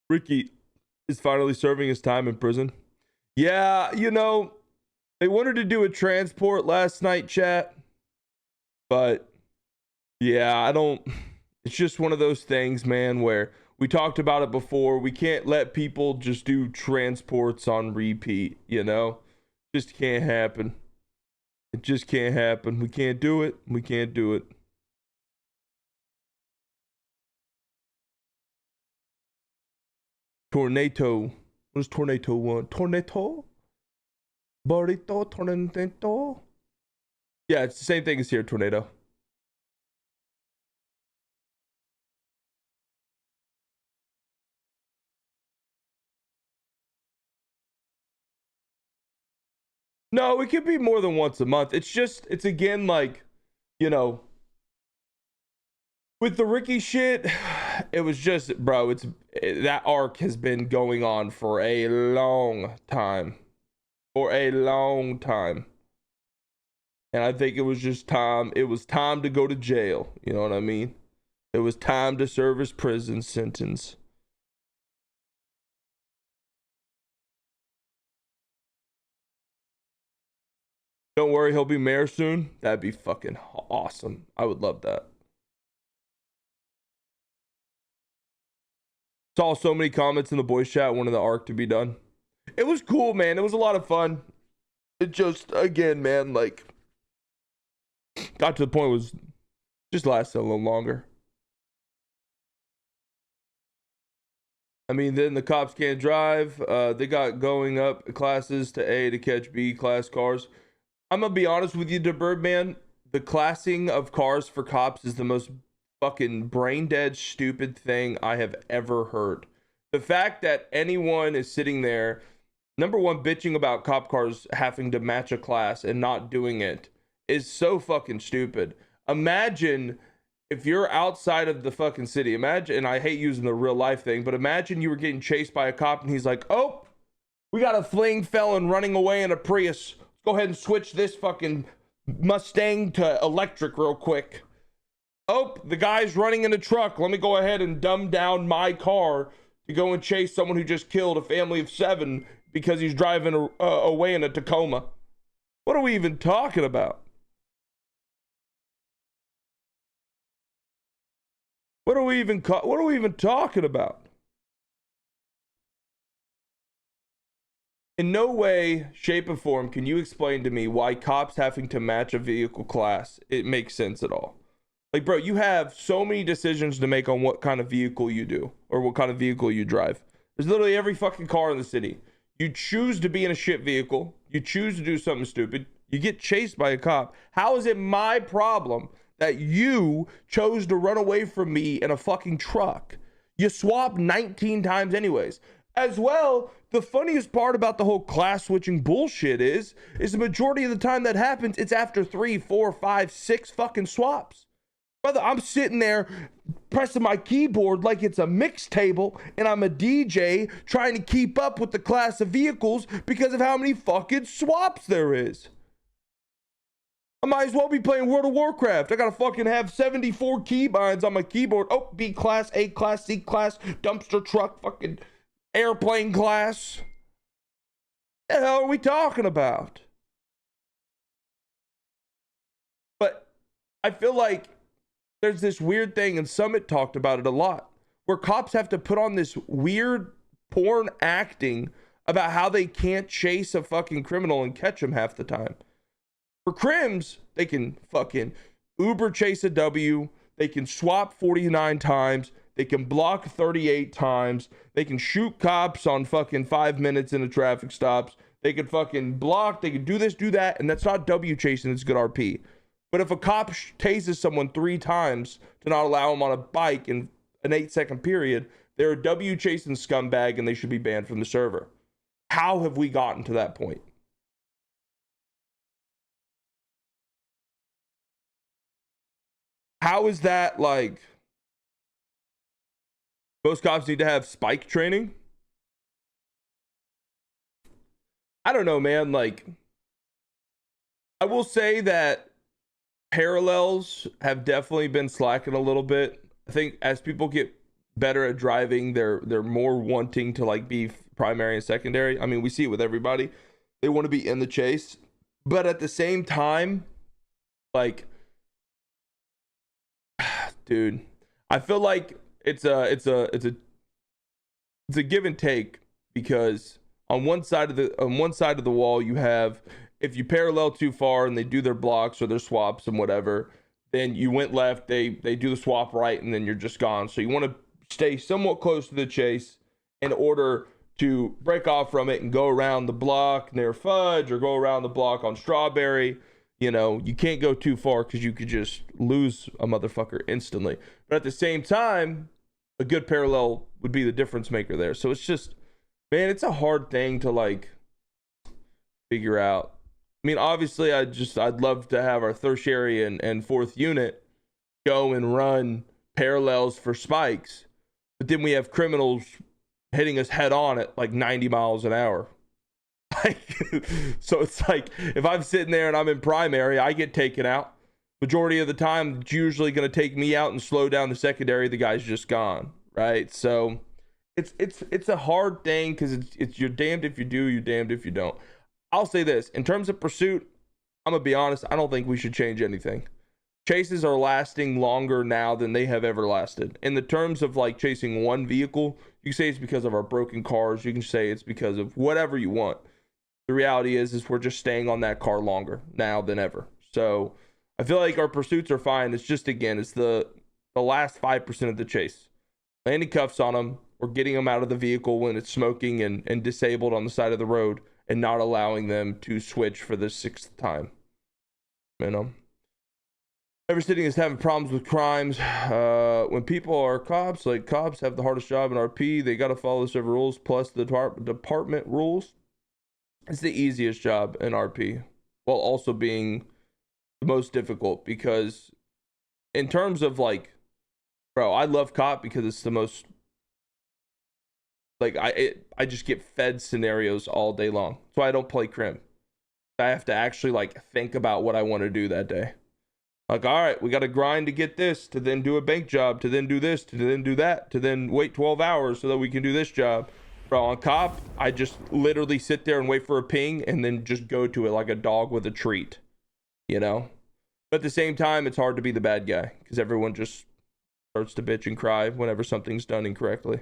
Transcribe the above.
Ricky is finally serving his time in prison. Yeah, you know, they wanted to do a transport last night, chat, but yeah, I don't. It's just one of those things, man, where we talked about it before. We can't let people just do transports on repeat, you know? Just can't happen. It just can't happen. We can't do it. We can't do it. Tornado. What does tornado want? Tornado? Burrito? Tornado? Yeah, it's the same thing as here, tornado. No, it could be more than once a month. It's again like, you know, with the Ricky shit, it was just, bro, that arc has been going on for a long time. For a long time. And I think it was just time. It was time to go to jail. You know what I mean? It was time to serve his prison sentence. Don't worry, he'll be mayor soon. That'd be fucking awesome. I would love that. Saw so many comments in the boys chat wanting the arc to be done. It was cool, man. It was a lot of fun. It just, again, man, like, got to the point was just lasted a little longer. I mean, then the cops can't drive. They got going up classes to A to catch B class cars. I'm gonna be honest with you, Birdman. The classing of cars for cops is the most fucking brain dead, stupid thing I have ever heard. The fact that anyone is sitting there, number one, bitching about cop cars having to match a class and not doing it is so fucking stupid. Imagine if you're outside of the fucking city. Imagine, and I hate using the real life thing, but imagine you were getting chased by a cop and he's like, oh, we got a fleeing felon running away in a Prius. Let's go ahead and switch this fucking Mustang to electric real quick. Oh, the guy's running in a truck. Let me go ahead and dumb down my car to go and chase someone who just killed a family of 7 because he's driving away in a Tacoma. What are we even talking about? What are we even talking about? In no way, shape, or form can you explain to me why cops having to match a vehicle class, it makes sense at all. Like, bro, you have so many decisions to make on what kind of vehicle you do or what kind of vehicle you drive. There's literally every fucking car in the city. You choose to be in a shit vehicle. You choose to do something stupid. You get chased by a cop. How is it my problem that you chose to run away from me in a fucking truck? You swap 19 times anyways. As well, the funniest part about the whole class switching bullshit is the majority of the time that happens, it's after 3, 4, 5, 6 fucking swaps. Brother, I'm sitting there pressing my keyboard like it's a mix table and I'm a DJ trying to keep up with the class of vehicles because of how many fucking swaps there is. I might as well be playing World of Warcraft. I gotta fucking have 74 keybinds on my keyboard. Oh, B class, A class, C class, dumpster truck, fucking airplane class. What the hell are we talking about? But I feel like there's this weird thing, and Summit talked about it a lot, where cops have to put on this weird porn acting about how they can't chase a fucking criminal and catch him half the time. For crims, they can fucking Uber chase a W, they can swap 49 times, they can block 38 times, they can shoot cops on fucking 5 minutes in a traffic stops, they can fucking block, they can do this, do that, and that's not W chasing, it's good RP. But if a cop tases someone 3 times to not allow him on a bike in an 8-second period, they're a W chasing scumbag and they should be banned from the server. How have we gotten to that point? How is that like? Most cops need to have spike training? I don't know, man. Like, I will say that parallels have definitely been slacking a little bit. I think as people get better at driving. They're more wanting to like be primary and secondary. I mean, we see it with everybody. They want to be in the chase, but at the same time, like, dude, I feel like it's a give and take, because on one side of the wall you have, if you parallel too far and they do their blocks or their swaps and whatever, then you went left, they do the swap right, and then you're just gone. So you want to stay somewhat close to the chase in order to break off from it and go around the block near Fudge or go around the block on Strawberry. You know, you can't go too far because you could just lose a motherfucker instantly. But at the same time, a good parallel would be the difference maker there. So it's just, man, it's a hard thing to like figure out. I mean, obviously, I'd love to have our tertiary and fourth unit go and run parallels for spikes, but then we have criminals hitting us head on at like 90 miles an hour. So it's like, if I'm sitting there and I'm in primary, I get taken out. Majority of the time, it's usually going to take me out and slow down the secondary. The guy's just gone, right? So it's a hard thing, because it's you're damned if you do, you're damned if you don't. I'll say this, in terms of pursuit, I'm gonna be honest, I don't think we should change anything. Chases are lasting longer now than they have ever lasted. In the terms of like chasing one vehicle, you can say it's because of our broken cars, you can say it's because of whatever you want. The reality is we're just staying on that car longer now than ever. So I feel like our pursuits are fine. It's just, again, it's the last 5% of the chase. Landing cuffs on them, or getting them out of the vehicle when it's smoking and disabled on the side of the road, and not allowing them to switch for the 6th time. You know, every city is having problems with crimes. When people are cops, like cops have the hardest job in RP. They got to follow the server rules plus the department rules. It's the easiest job in RP, while also being the most difficult, because in terms of like, bro, I love cop because it's the most, like, I just get fed scenarios all day long. So I don't play Crim. I have to actually like think about what I want to do that day. Like, all right, we got to grind to get this, to then do a bank job, to then do this, to then do that, to then wait 12 hours so that we can do this job. Bro, on cop, I just literally sit there and wait for a ping and then just go to it like a dog with a treat, you know? But at the same time, it's hard to be the bad guy, because everyone just starts to bitch and cry whenever something's done incorrectly.